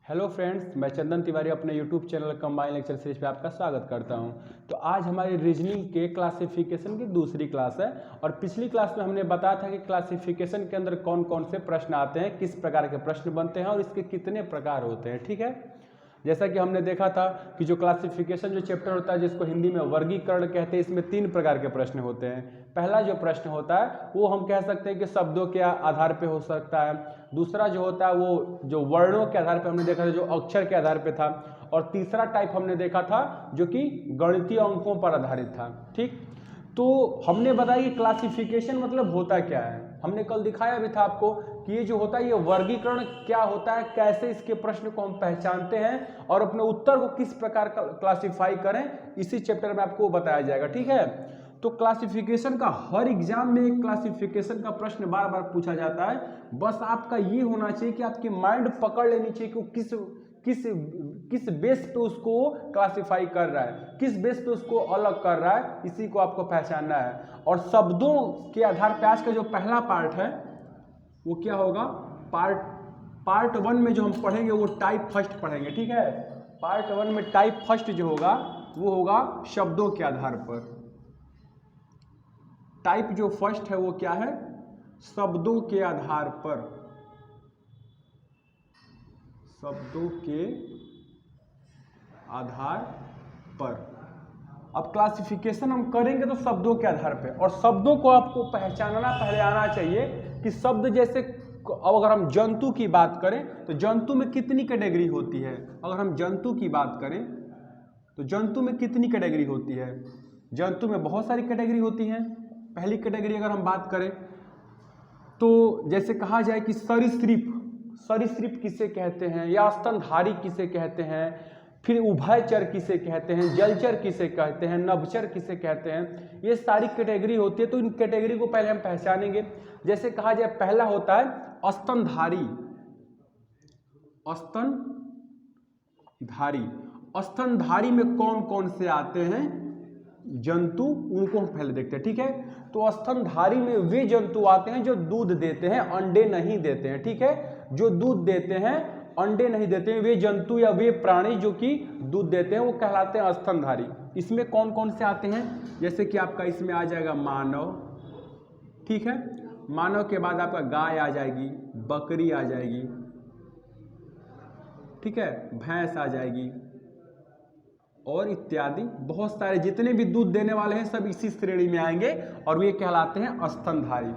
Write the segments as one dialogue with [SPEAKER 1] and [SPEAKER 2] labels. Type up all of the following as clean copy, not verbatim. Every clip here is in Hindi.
[SPEAKER 1] हेलो फ्रेंड्स, मैं चंदन तिवारी अपने YouTube channel combine lecture series पे आपका स्वागत करता हूं। तो आज हमारी रीजनिंग के क्लासिफिकेशन की दूसरी क्लास है और पिछली क्लास में हमने बताया था कि क्लासिफिकेशन के अंदर कौन कौन से प्रश्न आते हैं, किस प्रकार के प्रश्न बनते हैं और इसके कितने प्रकार होते हैं। ठीक है, जैसा कि हमने देखा था कि जो क्लासिफिकेशन जो चैप्टर होता है जिसको हिंदी में वर्गीकरण कहते हैं, इसमें 3 प्रकार के प्रश्न होते हैं। पहला जो प्रश्न होता है वो हम कह सकते हैं कि शब्दों के आधार पे हो सकता है। दूसरा जो होता है वो जो वर्णों के आधार पे हमने देखा था, जो अक्षर के आधार पे था। और तीसरा टाइप हमने देखा था जो कि गणितीय अंकों पर आधारित था। ठीक, तो हमने बताया कि क्लासिफिकेशन मतलब होता क्या है। हमने कल दिखाया भी था आपको कि ये जो होता है ये वर्गीकरण क्या होता है, कैसे इसके प्रश्न को हम पहचानते हैं और अपने उत्तर को किस प्रकार का क्लासिफाई करें, इसी चैप्टर में आपको बताया जाएगा। ठीक है, तो क्लासिफिकेशन का हर एग्जाम में एक क्लासिफिकेशन का प्रश्न बार बार पूछा जाता है। बस आपका ये होना चाहिए कि आपकी माइंड पकड़ लेनी चाहिए कि किस किस किस बेस पे उसको क्लासिफाई कर रहा है, किस बेस पे उसको अलग कर रहा है, इसी को आपको पहचानना है। और शब्दों के आधार पे आज का जो पहला पार्ट है वो क्या होगा, पार्ट 1 में जो हम पढ़ेंगे वो टाइप फर्स्ट पढ़ेंगे। ठीक है, पार्ट 1 में टाइप फर्स्ट जो होगा वो होगा शब्दों के आधार पर। टाइप जो फर्स्ट है वो क्या है, शब्दों के आधार पर। शब्दों के आधार पर अब क्लासिफिकेशन हम करेंगे तो शब्दों के आधार पे, और शब्दों को आपको पहचानना पहले आना चाहिए कि शब्द जैसे अगर हम जंतु की बात करें तो जंतु में कितनी कैटेगरी होती है। अगर हम जंतु की बात करें तो जंतु में कितनी कैटेगरी होती है। जंतु में बहुत सारी कैटेगरी होती हैं। पहली कैटेगरी अगर हम बात करें तो जैसे कहा जाए कि सरीसृप, सरीसृप किसे कहते हैं, या स्तनधारी किसे कहते हैं, फिर उभयचर किसे कहते हैं, जलचर किसे कहते हैं, नभचर किसे कहते हैं, ये सारी कैटेगरी होती है। तो इन कैटेगरी को पहले हम पहचानेंगे। जैसे कहा जाए पहला होता है स्तनधारी। स्तनधारी, स्तनधारी में कौन कौन से आते हैं जंतु, उनको हम पहले देखते हैं। ठीक है, तो स्तनधारी में वे जंतु आते हैं जो दूध देते हैं, अंडे नहीं देते हैं। ठीक है, जो दूध देते हैं अंडे नहीं देते हैं, वे जंतु या वे प्राणी जो कि दूध देते हैं वो कहलाते हैं स्तनधारी। इसमें कौन कौन से आते हैं, जैसे कि आपका इसमें आ जाएगा मानव। ठीक है, मानव के बाद आपका गाय आ जाएगी, बकरी आ जाएगी, ठीक है, भैंस आ जाएगी और इत्यादि बहुत सारे जितने भी दूध देने वाले हैं सब इसी श्रेणी में आएंगे और वे कहलाते हैं स्तनधारी।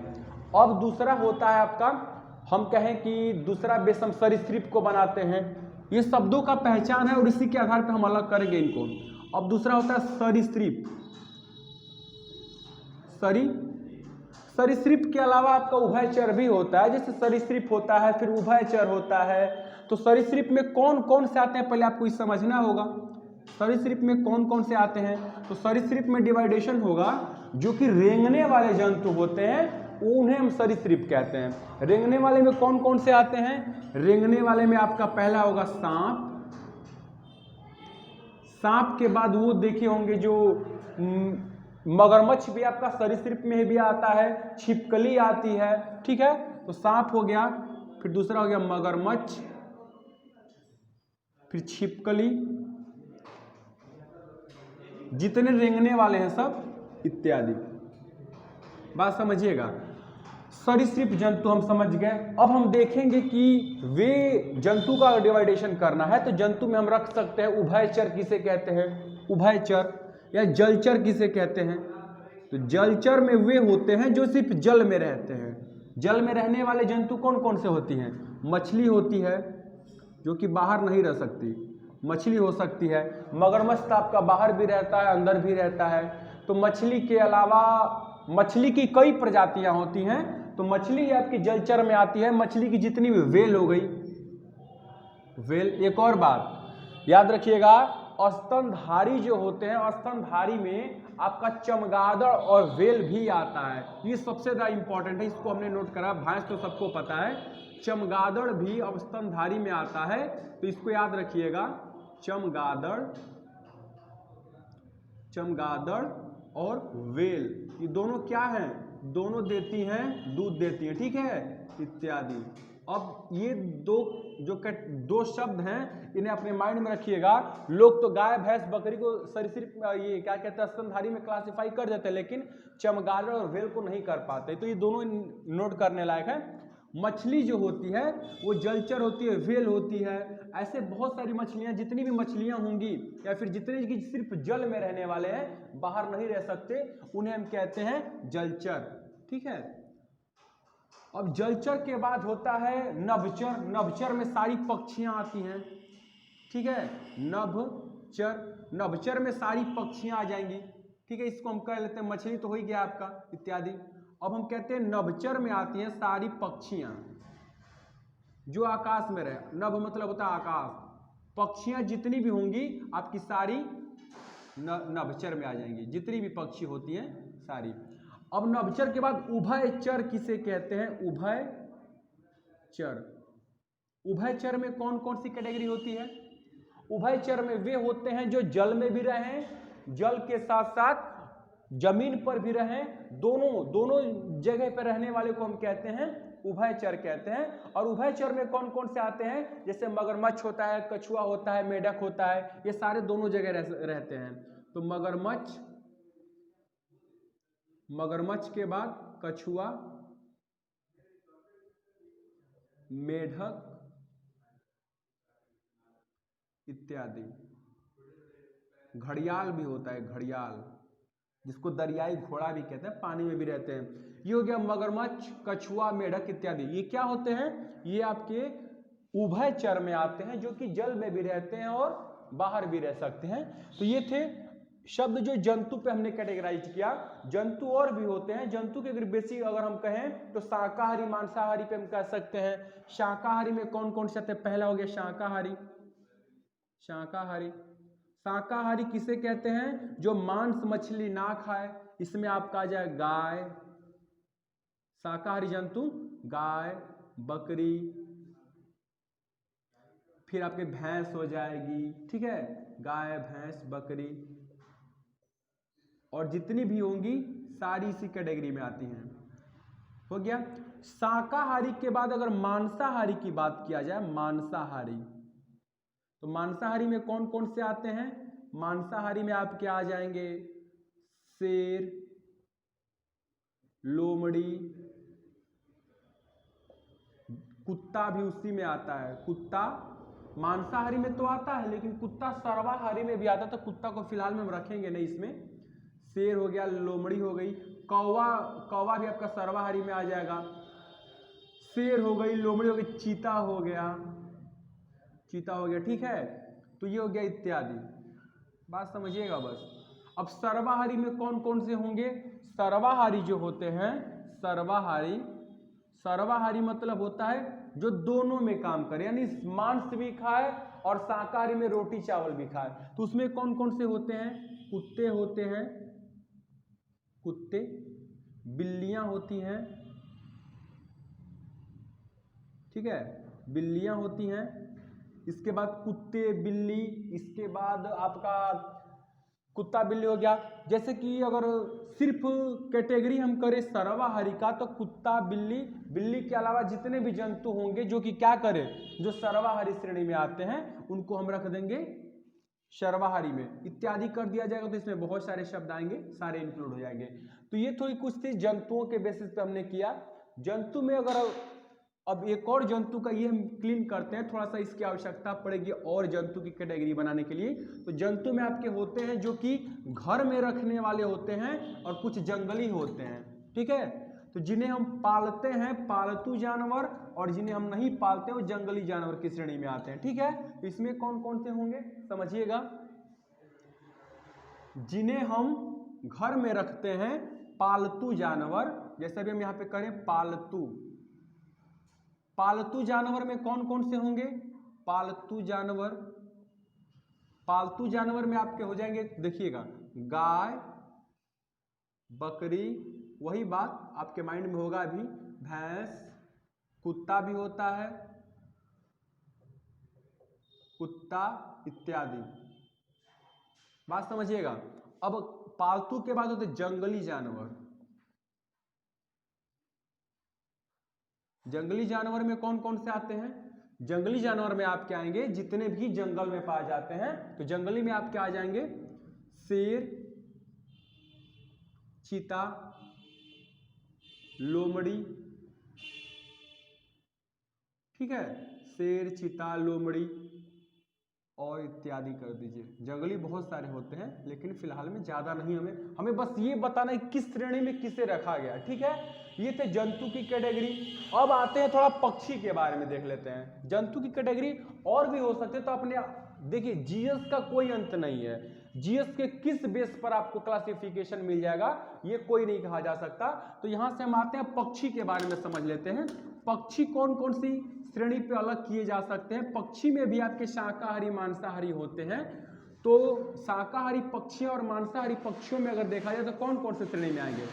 [SPEAKER 1] अब दूसरा होता है आपका, हम कहें कि दूसरा बेस हम सरीसृप को बनाते हैं। ये शब्दों का पहचान है और इसी के आधार पर हम अलग करेंगे इनको। अब दूसरा होता है सरीसृप। सरीसृप के अलावा आपका उभयचर भी होता है, जैसे सरीसृप होता है फिर उभयचर होता है। तो सरीसृप में कौन कौन से आते हैं पहले आपको ये समझना होगा। सरीसृप में कौन कौन से आते हैं, तो सरीसृप में डिवाइडेशन होगा। जो कि रेंगने वाले जंतु होते हैं उन्हें हम सरीसृप कहते हैं। रेंगने वाले में कौन कौन से आते हैं, रेंगने वाले में आपका पहला होगा सांप। सांप के बाद वो देखे होंगे जो मगरमच्छ भी आपका सरीसृप में भी आता है, छिपकली आती है। ठीक है, तो सांप हो गया, फिर दूसरा हो गया मगरमच्छ, फिर छिपकली, जितने रेंगने वाले हैं सब इत्यादि। बात समझिएगा, सरीसृप जंतु हम समझ गए। अब हम देखेंगे कि वे जंतु का डिवाइडेशन करना है तो जंतु में हम रख सकते हैं उभयचर किसे कहते हैं, उभयचर, या जलचर किसे कहते हैं। तो जलचर में वे होते हैं जो सिर्फ जल में रहते हैं। जल में रहने वाले जंतु कौन कौन से होती हैं, मछली होती है जो कि बाहर नहीं रह सकती, मछली हो सकती है। मगरमच्छ तो आपका बाहर भी रहता है अंदर भी रहता है। तो मछली के अलावा मछली की कई प्रजातियां होती हैं, तो मछली आपकी जलचर में आती है। मछली की जितनी भी वेल हो गई, वेल। एक और बात याद रखिएगा, स्तनधारी जो होते हैं, स्तनधारी में आपका चमगादड़ और वेल भी आता है। ये सबसे ज्यादा इंपॉर्टेंट है, इसको हमने नोट करा। भैंस तो सबको पता है, चमगादड़ भी अब स्तनधारी में आता है, तो इसको याद रखिएगा। चमगादड़ और वेल ये दोनों क्या हैं, दोनों देती हैं, दूध देती हैं। ठीक है, इत्यादि। अब ये दो शब्द हैं, इन्हें अपने माइंड में रखिएगा। लोग तो गाय भैंस बकरी को सरीसृप ये क्या कहते हैं स्तनधारी में क्लासिफाई कर देते हैं, लेकिन चमगादड़ और व्हेल को नहीं कर पाते। तो ये दोनों नोट करने लायक है। मछली जो होती है वो जलचर होती है, व्हेल होती है। ऐसे बहुत सारी मछलियां, जितनी भी मछलियां होंगी या फिर जितने की सिर्फ जल में रहने वाले हैं, बाहर नहीं रह सकते, उन्हें हम कहते हैं जलचर। ठीक है। अब जलचर के बाद होता है नभचर। नभचर में सारी पक्षियां आती हैं। ठीक है, नभचर में सारी पक्षियां आ जाएंगी। ठीक है, इसको हम कह लेते हैं, मछली तो हो ही गया आपका इत्यादि। अब हम कहते हैं नभचर में आती हैं सारी पक्षियां जो आकाश में रहे। नभ मतलब होता है आकाश। पक्षियां जितनी भी होंगी आपकी सारी नभचर में आ जाएंगी, जितनी भी पक्षी होती हैं सारी। अब नभचर के बाद उभयचर किसे कहते हैं? उभयचर। उभयचर में कौन कौन सी कैटेगरी होती है? उभयचर में वे होते हैं जो जल में भी रहें, जल के साथ साथ जमीन पर भी रहें, दोनों जगह पर रहने वाले को हम कहते हैं उभयचर कहते हैं। और उभयचर में कौन कौन से आते हैं? जैसे मगरमच्छ होता है, कछुआ होता है, मेढक होता है, ये सारे दोनों जगह रहते हैं। तो मगरमच्छ के बाद कछुआ, मेढक इत्यादि। घड़ियाल भी होता है, घड़ियाल जिसको दरियाई घोड़ा भी कहते हैं, पानी में भी रहते हैं। ये हो गया मगरमच्छ, कछुआ, मेढक इत्यादि। ये क्या होते हैं? ये आपके उभयचर में आते हैं, जो कि जल में भी रहते हैं और बाहर भी रह सकते हैं। तो ये थे शब्द जो जंतु पे हमने कैटेगराइज किया। जंतु और भी होते हैं। जंतु के अगर हम कहें तो शाकाहारी, मांसाहारी पे हम कह सकते हैं। शाकाहारी में कौन कौन से आते हैं? पहला हो गया शाकाहारी। शाकाहारी किसे कहते हैं? जो मांस मछली ना खाए। इसमें आपका आ जाए गाय। शाकाहारी जंतु गाय, बकरी, फिर आपके भैंस हो जाएगी। ठीक है, गाय, भैंस, बकरी और जितनी भी होंगी सारी इसी कैटेगरी में आती हैं। हो गया। शाकाहारी के बाद अगर मांसाहारी की बात किया जाए, मांसाहारी, तो मांसाहारी में कौन कौन से आते हैं? मांसाहारी में आपके आ जाएंगे शेर, लोमड़ी, कुत्ता भी उसी में आता है। कुत्ता मांसाहारी में तो आता है, लेकिन कुत्ता सर्वाहारी में भी आता है, तो कुत्ता को फिलहाल में हम रखेंगे नहीं इसमें। शेर हो गया, लोमड़ी हो गई, कौवा भी आपका सर्वाहारी में आ जाएगा। शेर हो गई, लोमड़ी हो गई, चीता हो गया। ठीक है, तो ये हो गया इत्यादि। बात समझिएगा बस। अब सर्वाहारी में कौन कौन से होंगे? सर्वाहारी जो होते हैं, सर्वाहारी मतलब होता है जो दोनों में काम करे, यानी मांस भी खाए और शाकाहारी में रोटी चावल भी खाए। तो उसमें कौन कौन से होते हैं? कुत्ते होते हैं, बिल्लियां होती हैं। ठीक है, बिल्लियां होती हैं। इसके बाद कुत्ते, बिल्ली, इसके बाद आपका कुत्ता बिल्ली हो गया। जैसे कि अगर सिर्फ कैटेगरी हम करें सर्वाहारी का, तो कुत्ता, बिल्ली के अलावा जितने भी जंतु होंगे जो कि क्या करें, जो सर्वाहारी श्रेणी में आते हैं, उनको हम रख देंगे सर्वाहारी में। इत्यादि कर दिया जाएगा तो इसमें बहुत सारे शब्द आएंगे, सारे इंक्लूड हो जाएंगे। तो ये थोड़ी कुछ थी जंतुओं के बेसिस पे हमने किया। जंतु में अगर अब एक और जंतु का ये हम क्लीन करते हैं, थोड़ा सा इसकी आवश्यकता पड़ेगी और जंतु की कैटेगरी बनाने के लिए। तो जंतु में आपके होते हैं जो कि घर में रखने वाले होते हैं और कुछ जंगली होते हैं। ठीक है, तो जिन्हें हम पालते हैं पालतू जानवर, और जिन्हें हम नहीं पालते वो जंगली जानवर की श्रेणी में आते हैं। ठीक है, तो इसमें कौन कौन से होंगे समझिएगा। जिन्हें हम घर में रखते हैं पालतू जानवर, जैसे भी हम यहाँ पे करें पालतू जानवर में कौन कौन से होंगे? पालतू जानवर में आपके हो जाएंगे, देखिएगा, गाय, बकरी, वही बात आपके माइंड में होगा अभी, भैंस, कुत्ता भी होता है, कुत्ता इत्यादि। बात समझिएगा। अब पालतू के बाद होते जंगली जानवर। जंगली जानवर में कौन कौन से आते हैं? जंगली जानवर में आपके आएंगे जितने भी जंगल में पाए जाते हैं, तो जंगली में आपके आ जाएंगे शेर, चीता, लोमड़ी, ठीक है, शेर, चीता, लोमड़ी और इत्यादि कर दीजिए। जंगली बहुत सारे होते हैं लेकिन फिलहाल में ज्यादा नहीं, हमें बस ये बताना है किस श्रेणी में किसे रखा गया, ठीक है। ये थे जंतु की कैटेगरी। अब आते हैं थोड़ा पक्षी के बारे में देख लेते हैं। जंतु की कैटेगरी और भी हो सकते, तो अपने देखिए जीएस का कोई अंत नहीं है। जीएस के किस बेस पर आपको क्लासिफिकेशन मिल जाएगा ये कोई नहीं कहा जा सकता। तो यहां से हम आते हैं पक्षी के बारे में समझ लेते हैं। पक्षी कौन कौन सी श्रेणी पे अलग किए जा सकते हैं। पक्षी में भी आपके शाकाहारी मांसाहारी होते हैं। तो शाकाहारी पक्षियों और मांसाहारी पक्षियों में अगर देखा जाए तो कौन कौन से श्रेणी में आएंगे?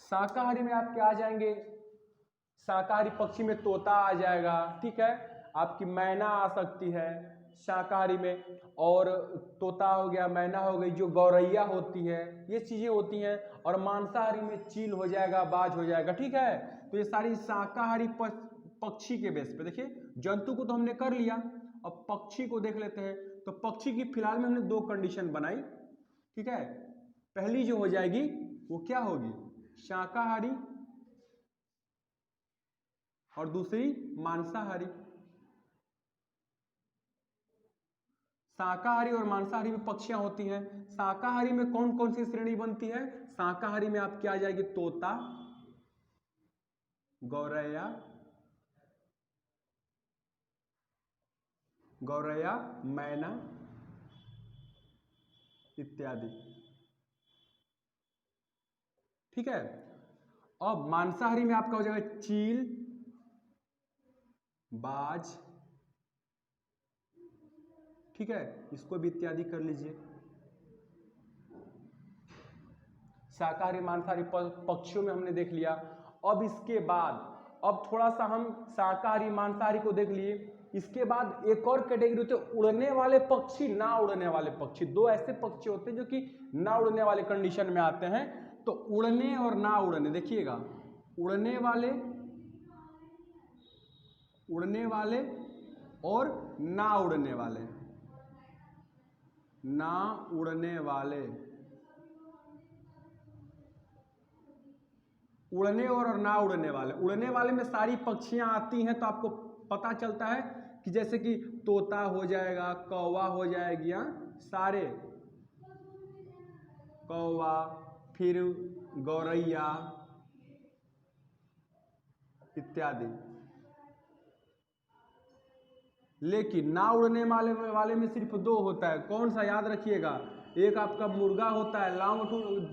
[SPEAKER 1] शाकाहारी में आपके आ जाएंगे, शाकाहारी पक्षी में तोता आ जाएगा, ठीक है, आपकी मैना आ सकती है शाकाहारी में, और तोता हो गया, मैना हो गई, जो गौरैया होती है, ये चीजें होती हैं। और मांसाहारी में चील हो जाएगा, बाज हो जाएगा, ठीक है। तो ये सारी शाकाहारी पक्षी के बेस पे। देखिए जंतु को तो हमने कर लिया, अब पक्षी को देख लेते हैं। तो पक्षी की फिलहाल में हमने दो कंडीशन बनाई, ठीक है। पहली जो हो जाएगी वो क्या होगी? शाकाहारी, और दूसरी मांसाहारी। शाकाहारी और मांसाहारी में पक्षियां होती हैं। शाकाहारी में कौन कौन सी श्रेणी बनती है? शाकाहारी में आप क्या आ जाएगी? तोता, गौरैया, मैना इत्यादि, ठीक है। अब मांसाहारी में आपका हो जाएगा चील, बाज, ठीक है, इसको भी इत्यादि कर लीजिए। शाकाहारी मांसाहारी पक्षियों में हमने देख लिया। अब इसके बाद अब थोड़ा सा हम शाकाहारी मांसाहारी को देख लिए। इसके बाद एक और कैटेगरी होती है उड़ने वाले पक्षी, ना उड़ने वाले पक्षी। दो ऐसे पक्षी होते हैं जो कि ना उड़ने वाले कंडीशन में आते हैं। तो उड़ने और ना उड़ने, देखिएगा, उड़ने वाले और ना उड़ने वाले, ना उड़ने वाले, उड़ने और ना उड़ने वाले। उड़ने वाले में सारी पक्षियां आती हैं, तो आपको पता चलता है कि जैसे कि तोता हो जाएगा, कौवा हो जाएगी, सारे कौवा, फिर गौरैया इत्यादि। लेकिन ना उड़ने वाले में सिर्फ दो होता है। कौन सा? याद रखिएगा, एक आपका मुर्गा होता है,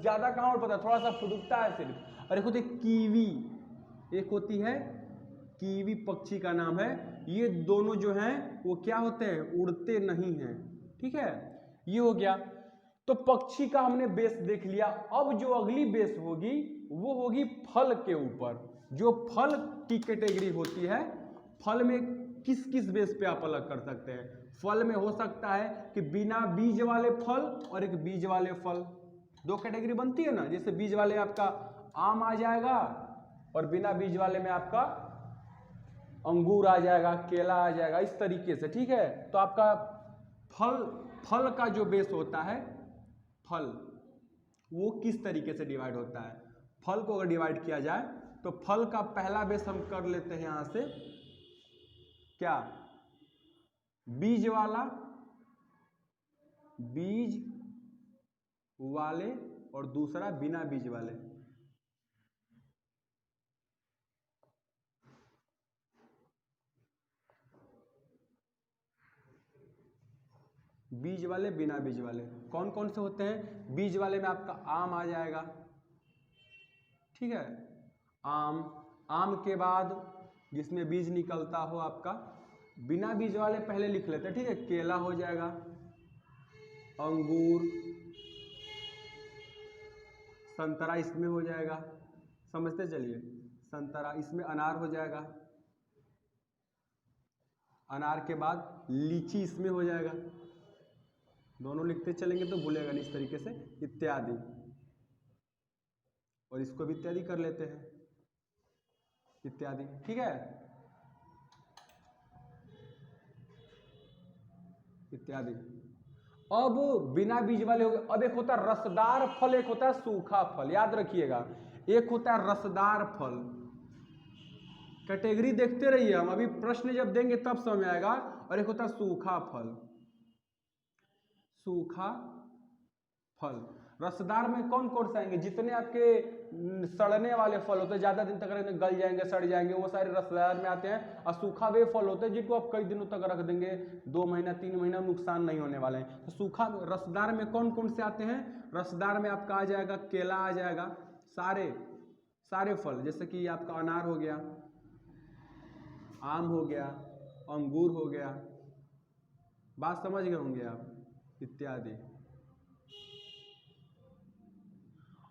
[SPEAKER 1] ज्यादा कहाँ पता, थोड़ा सा फुदकता है सिर्फ। और एक होती है कीवी, एक होती है कीवी, पक्षी का नाम है। ये दोनों जो हैं वो क्या होते हैं? उड़ते नहीं हैं, ठीक है। ये हो गया। तो पक्षी का हमने बेस देख लिया। अब जो अगली बेस होगी वो होगी फल के ऊपर। जो फल की कैटेगरी होती है, फल में किस किस बेस पे आप अलग कर सकते हैं? फल में हो सकता है कि बिना बीज वाले फल और एक बीज वाले फल, दो कैटेगरी बनती है ना। जैसे बीज वाले आपका आम आ जाएगा और बिना बीज वाले में आपका अंगूर आ जाएगा, केला आ जाएगा, इस तरीके से, ठीक है। तो आपका फल का जो बेस होता है, फल, वो किस तरीके से डिवाइड होता है? फल को अगर डिवाइड किया जाए तो फल का पहला बेस हम कर लेते हैं यहां से, क्या? बीज वाला, बीज वाले, और दूसरा बिना बीज वाले। बीज वाले, बिना बीज वाले कौन कौन से होते हैं? बीज वाले में आपका आम आ जाएगा, ठीक है, आम के बाद जिसमें बीज निकलता हो आपका। बिना बीज वाले पहले लिख लेते हैं, ठीक है, केला हो जाएगा, अंगूर, संतरा इसमें हो जाएगा, समझते चलिए, संतरा, इसमें अनार हो जाएगा, अनार के बाद लीची इसमें हो जाएगा। दोनों लिखते चलेंगे तो भूलेगा नहीं, इस तरीके से, इत्यादि, और इसको भी इत्यादि कर लेते हैं। इत्यादि। ठीक है, इत्यादि। अब बिना बीज वाले हो गए। अब एक होता है रसदार फल, एक होता है सूखा फल, याद रखिएगा। एक होता है रसदार फल, कैटेगरी देखते रहिए, हम अभी प्रश्न जब देंगे तब समझ आएगा। और एक होता है सूखा फल, सूखा फल। रसदार में कौन कौन से आएंगे? जितने आपके सड़ने वाले फल होते हैं, ज्यादा दिन तक रखेंगे गल जाएंगे, सड़ जाएंगे, वो सारे रसदार में आते हैं। और सूखा वे फल होते हैं जिनको आप कई दिनों तक रख देंगे, 2 महीना 3 महीना, नुकसान नहीं होने वाले हैं। तो सूखा रसदार में कौन कौन से आते हैं? रसदार में आपका आ जाएगा केला, आ जाएगा, सारे फल, जैसे कि आपका अनार हो गया, आम हो गया, अंगूर हो गया, बात समझ गए होंगे आप, इत्यादि।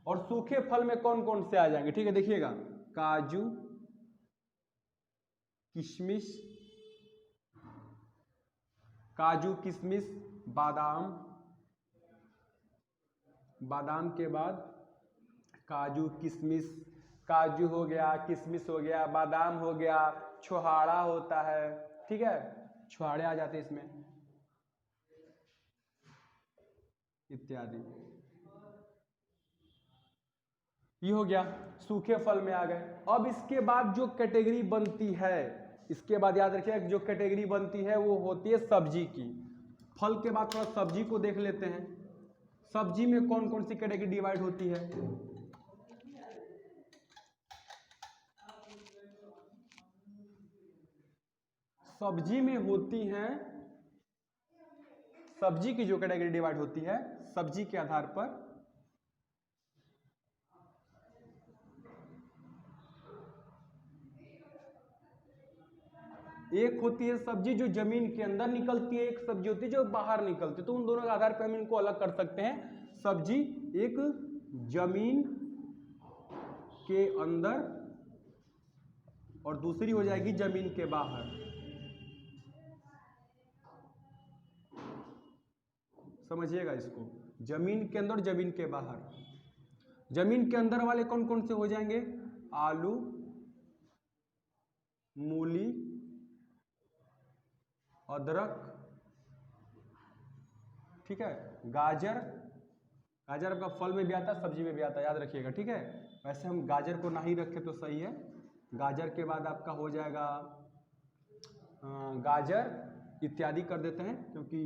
[SPEAKER 1] और सूखे फल में कौन कौन से आ जाएंगे? ठीक है, देखिएगा, काजू, किशमिश, काजू किशमिश, बादाम, बादाम के बाद काजू किशमिश, काजू हो गया, किशमिश हो गया, बादाम हो गया, छुहाड़ा होता है। ठीक है, छुहाड़े आ जाते हैं इसमें, इत्यादि। ये हो गया, सूखे फल में आ गए। अब इसके बाद जो कैटेगरी बनती है, इसके बाद याद रखिए जो कैटेगरी बनती है वो होती है सब्जी की। फल के बाद थोड़ा सब्जी को देख लेते हैं। सब्जी में कौन कौन सी कैटेगरी डिवाइड होती है? सब्जी में होती हैं, सब्जी की जो कैटेगरी डिवाइड होती है सब्जी के आधार पर, एक होती है सब्जी जो जमीन के अंदर निकलती है, एक सब्जी होती है जो बाहर निकलती है। तो उन दोनों के आधार पर हम इनको अलग कर सकते हैं। सब्जी एक जमीन के अंदर और दूसरी हो जाएगी जमीन के बाहर। समझिएगा इसको, जमीन के अंदर, जमीन के बाहर। जमीन के अंदर वाले कौन कौन से हो जाएंगे? आलू, मूली, अदरक, ठीक है, गाजर। गाजर आपका फल में भी आता है, सब्जी में भी आता है, याद रखिएगा। ठीक है, वैसे हम गाजर को ना ही रखें तो सही है। गाजर के बाद आपका हो जाएगा गाजर, इत्यादि कर देते हैं क्योंकि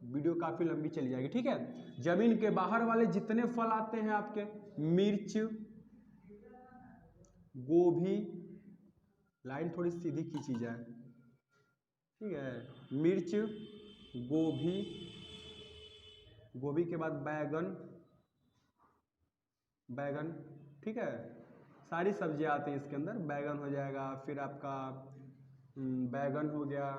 [SPEAKER 1] वीडियो काफी लंबी चली जाएगी। ठीक है, जमीन के बाहर वाले जितने फल आते हैं आपके, मिर्च, गोभी, लाइन थोड़ी सीधी खींची जाए, ठीक है, मिर्च, गोभी, गोभी के बाद बैगन, बैगन, ठीक है, सारी सब्जियां आती हैं इसके अंदर। बैगन हो जाएगा, फिर आपका बैगन हो गया,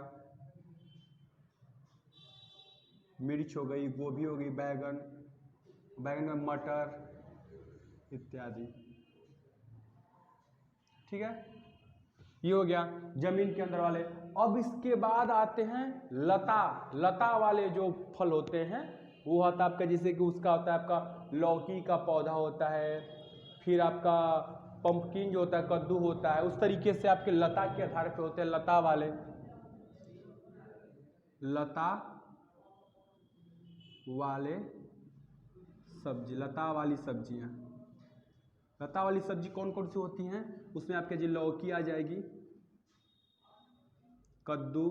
[SPEAKER 1] मिर्च हो गई, गोभी हो गई, बैगन, बैगन में मटर, इत्यादि। ठीक है, ये हो गया जमीन के अंदर वाले। अब इसके बाद आते हैं लता, लता वाले जो फल होते हैं वो होता है आपका, जैसे कि उसका होता है आपका लौकी का पौधा होता है, फिर आपका पंपकिन जो होता है, कद्दू होता है। उस तरीके से आपके लता के आधार पे होते हैं लता वाले, लता वाले सब्जी, लता वाली सब्जियां। लता वाली सब्जी कौन कौन सी होती हैं? उसमें आपके जी लौकी आ जाएगी, कद्दू,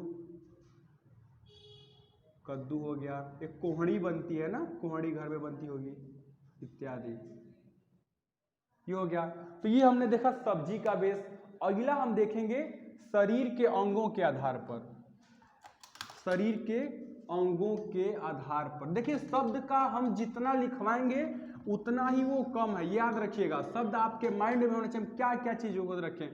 [SPEAKER 1] कद्दू हो गया, एक कोहड़ी बनती है ना, कोहड़ी घर में बनती होगी, इत्यादि। ये हो गया। तो ये हमने देखा सब्जी का बेस। अगला हम देखेंगे शरीर के अंगों के आधार पर, शरीर के अंगों के आधार पर। देखिए शब्द का हम जितना लिखवाएंगे उतना ही वो कम है, याद रखिएगा। शब्द आपके माइंड में होना चाहिए, क्या क्या चीजों को रखें।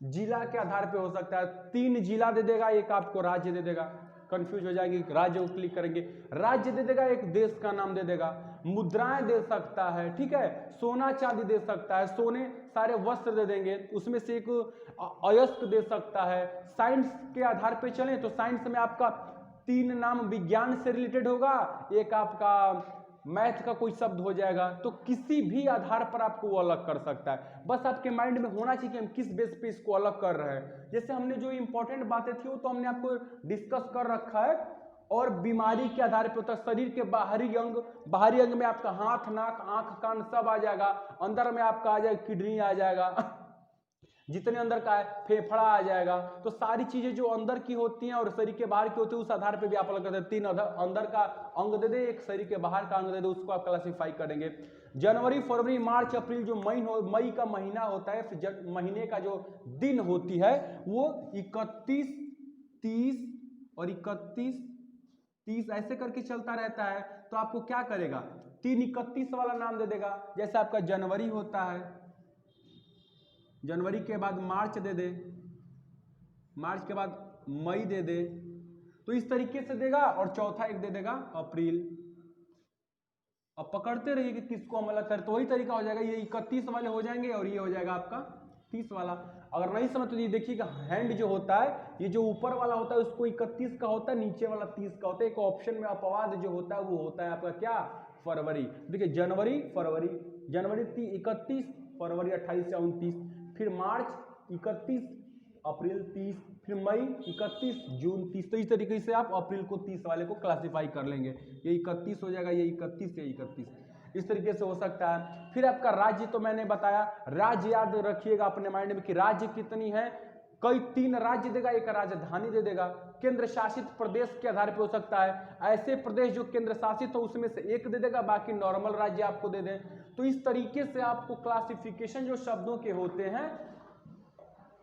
[SPEAKER 1] जिला के आधार पे हो सकता है, 3 जिला दे देगा, एक आपको राज्य दे देगा, कंफ्यूज हो जाएगी, राज्य को क्लिक करेंगे, राज्य दे देगा, एक देश का नाम दे देगा, मुद्राएं दे सकता है, ठीक है, सोना चांदी दे सकता है, सोने सारे वस्त्र दे देंगे, उसमें से एक अयस्क दे सकता है। साइंस के आधार पे चलें तो साइंस में आपका 3 नाम विज्ञान से रिलेटेड होगा, एक आपका मैथ का कोई शब्द हो जाएगा, तो किसी भी आधार पर आपको वो अलग कर सकता है। बस आपके माइंड में होना चाहिए कि हम किस बेस पे इसको अलग कर रहे हैं। जैसे हमने जो इंपॉर्टेंट बातें थी वो तो हमने आपको डिस्कस कर रखा है, और बीमारी के आधार पर होता है। शरीर के बाहरी अंग में आपका हाथ, नाक, आंख, कान सब आ जाएगा। अंदर में आपका आ जाएगा किडनी आ जाएगा, जितने अंदर का है फेफड़ा आ जाएगा। तो सारी चीजें जो अंदर की होती हैं और शरीर के बाहर की होती है, उस आधार पे भी आप अलग करते हैं। 3 अंदर का अंग दे दे, एक शरीर के बाहर का अंग दे दे, उसको आप क्लासिफाई करेंगे। जनवरी, फरवरी, मार्च, अप्रैल जो मई का महीना होता है, फिर महीने का जो दिन होती है वो 31, 30 और 31, 30 ऐसे करके चलता रहता है। तो आपको क्या करेगा, 3 31 वाला नाम दे देगा। जैसे आपका जनवरी होता है, जनवरी के बाद मार्च दे दे, मार्च के बाद मई दे दे, तो इस तरीके से देगा। और चौथा एक दे देगा अप्रैल। अब पकड़ते रहिए कि किसको हम अलग करें, तो वही तरीका हो जाएगा। ये 31 वाले हो जाएंगे और ये हो जाएगा आपका 30 वाला। अगर नहीं समझ तो ये देखिएगा, हैंड जो होता है, ये जो ऊपर वाला होता है उसको 31 का होता है, नीचे वाला 30 का होता है। एक ऑप्शन में अपवाद जो होता है वो होता है आपका क्या, फरवरी। देखिए जनवरी, फरवरी, जनवरी 31, फरवरी 28 या 29, फिर मार्च 31, अप्रैल 30, फिर मई 31, जून 30। तो इस तरीके से आप अप्रैल को 30 वाले को क्लासिफाई कर लेंगे। ये 31 हो जाएगा, ये 31, ये 31, इस तरीके से हो सकता है। फिर आपका राज्य तो मैंने बताया, राज्य याद रखिएगा अपने माइंड में कि राज्य कितनी है। कई 3 राज्य देगा, एक राजधानी दे देगा। केंद्र शासित प्रदेश के आधार पर हो सकता है, ऐसे प्रदेश जो केंद्र शासित हो उसमें से एक दे देगा, बाकी नॉर्मल राज्य आपको दे दें। तो इस तरीके से आपको क्लासिफिकेशन जो शब्दों के होते हैं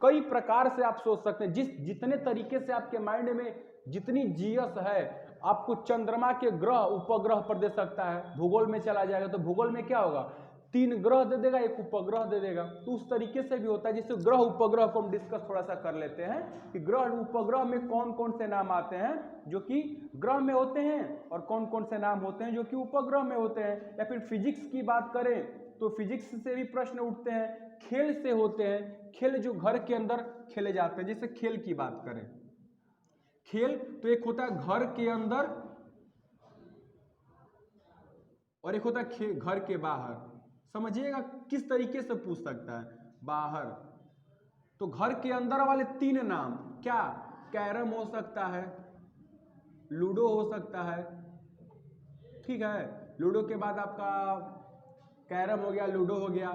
[SPEAKER 1] कई प्रकार से आप सोच सकते हैं। जितने तरीके से आपके माइंड में जितनी जीएस है, आपको चंद्रमा के ग्रह उपग्रह पर दे सकता है। भूगोल में चला जाएगा तो भूगोल में क्या होगा, 3 ग्रह दे देगा, एक उपग्रह दे देगा। तो उस तरीके से भी होता है। जिससे ग्रह उपग्रह को हम डिस्कस थोड़ा सा कर लेते हैं कि ग्रह उपग्रह में कौन कौन से नाम आते हैं जो कि ग्रह में होते हैं, और कौन कौन से नाम होते हैं जो कि उपग्रह में होते हैं। या फिर फिजिक्स की बात करें तो फिजिक्स से भी प्रश्न उठते हैं। खेल से होते हैं, खेल जो घर के अंदर खेले जाते हैं। जैसे खेल की बात करें, खेल तो एक होता है घर के अंदर और एक होता है घर के बाहर। समझिएगा किस तरीके से पूछ सकता है। बाहर तो घर के अंदर वाले 3 नाम क्या, कैरम हो सकता है, लूडो हो सकता है, ठीक है। लूडो के बाद आपका कैरम हो गया, लूडो हो गया।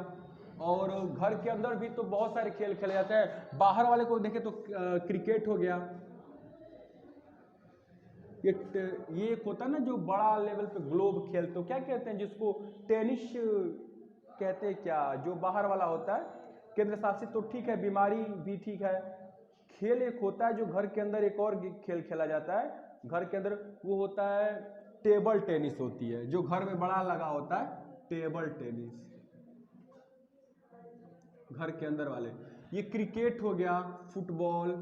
[SPEAKER 1] और घर के अंदर भी तो बहुत सारे खेल खेले जाते हैं। बाहर वाले को देखें तो क्रिकेट हो गया। ये एक होता है ना जो बड़ा लेवल पे ग्लोब खेलते हो, क्या कहते हैं जिसको, टेनिस कहते हैं क्या, जो बाहर वाला होता है। केंद्र शासित तो ठीक है, बीमारी भी ठीक है। खेल एक होता है जो घर के अंदर एक और खेल खेला जाता है घर के अंदर, वो होता है टेबल टेनिस होती है, जो घर में बड़ा लगा होता है, टेबल टेनिस घर के अंदर वाले। ये क्रिकेट हो गया, फुटबॉल,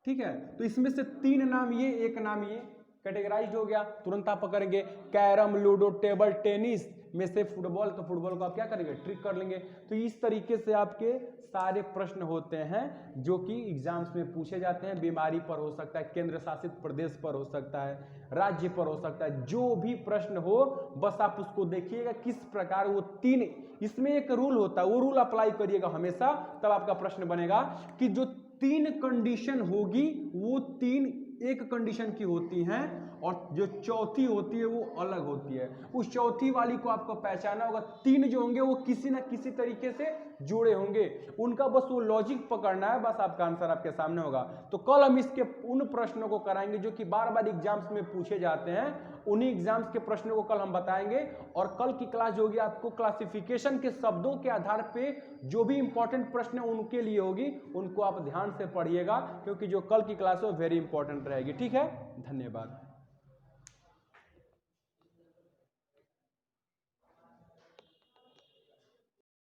[SPEAKER 1] ठीक है। तो इसमें से 3 नाम ये, एक नाम ये कैटेगराइज्ड हो गया। तुरंत आप करेंगे कैरम, लूडो, टेबल टेनिस में से फुटबॉल, तो फुटबॉल को आप क्या करेंगे, ट्रिक कर लेंगे। तो इस तरीके से आपके सारे प्रश्न होते हैं जो कि एग्जाम्स में पूछे जाते हैं। बीमारी पर हो सकता है, केंद्र शासित प्रदेश पर हो सकता है, राज्य पर हो सकता है, जो भी प्रश्न हो बस आप उसको देखिएगा किस प्रकार वो 3, इसमें एक रूल होता है, वो रूल अप्लाई करिएगा हमेशा, तब आपका प्रश्न बनेगा कि जो 3 कंडीशन होगी वो 3 एक कंडीशन की होती हैं, और जो चौथी होती है वो अलग होती है। उस चौथी वाली को आपको पहचाना होगा। 3 जो होंगे वो किसी ना किसी तरीके से जुड़े होंगे, उनका बस वो लॉजिक पकड़ना है, बस आपका आंसर आपके सामने होगा। तो कल हम इसके उन प्रश्नों को कराएंगे जो कि बार बार एग्जाम्स में पूछे जाते हैं, उन्हीं एग्जाम्स के प्रश्नों को कल हम बताएंगे। और कल की क्लास जो होगी आपको क्लासिफिकेशन के शब्दों के आधार पे जो भी इंपॉर्टेंट प्रश्न है उनके लिए होगी, उनको आप ध्यान से पढ़िएगा, क्योंकि जो कल की क्लास है वो वेरी इंपॉर्टेंट रहेगी। ठीक है, धन्यवाद।